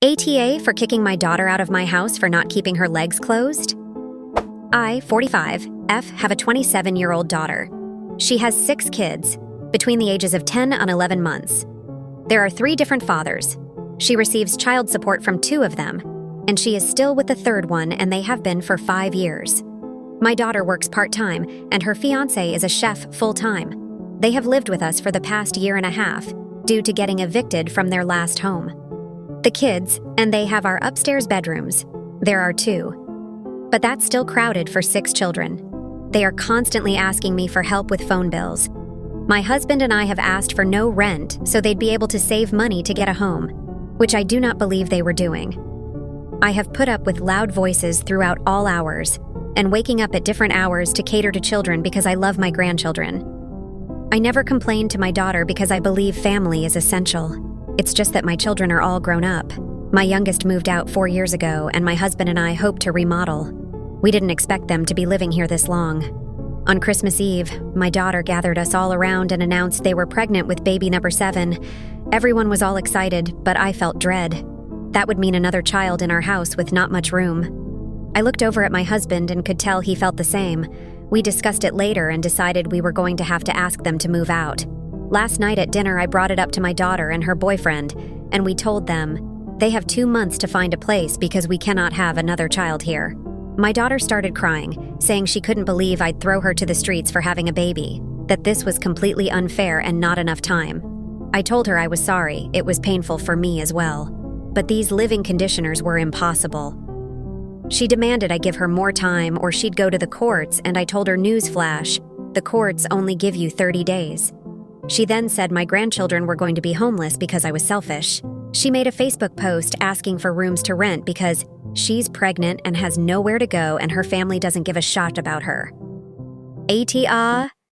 ATA for kicking my daughter out of my house for not keeping her legs closed? I, 45, F, have a 27-year-old daughter. She has 6 kids, between the ages of 10 and 11 months. There are 3 different fathers. She receives child support from 2 of them, and she is still with the 3rd one, and they have been for 5 years. My daughter works part-time, and her fiancé is a chef full-time. They have lived with us for the past year and a half, due to getting evicted from their last home. The kids, and they have our upstairs bedrooms. There are 2. But that's still crowded for 6 children. They are constantly asking me for help with phone bills. My husband and I have asked for no rent so they'd be able to save money to get a home, which I do not believe they were doing. I have put up with loud voices throughout all hours, and waking up at different hours to cater to children because I love my grandchildren. I never complained to my daughter because I believe family is essential. It's just that my children are all grown up. My youngest moved out 4 years ago, and my husband and I hope to remodel. We didn't expect them to be living here this long. On Christmas Eve, my daughter gathered us all around and announced they were pregnant with baby number 7. Everyone was all excited, but I felt dread. That would mean another child in our house with not much room. I looked over at my husband and could tell he felt the same. We discussed it later and decided we were going to have to ask them to move out. Last night at dinner, I brought it up to my daughter and her boyfriend, and we told them they have 2 months to find a place because we cannot have another child here. My daughter started crying, saying she couldn't believe I'd throw her to the streets for having a baby, that this was completely unfair and not enough time. I told her I was sorry, it was painful for me as well. But these living conditioners were impossible. She demanded I give her more time or she'd go to the courts, and I told her, newsflash, the courts only give you 30 days. She then said my grandchildren were going to be homeless because I was selfish. She made a Facebook post asking for rooms to rent because she's pregnant and has nowhere to go and her family doesn't give a shot about her. ATA,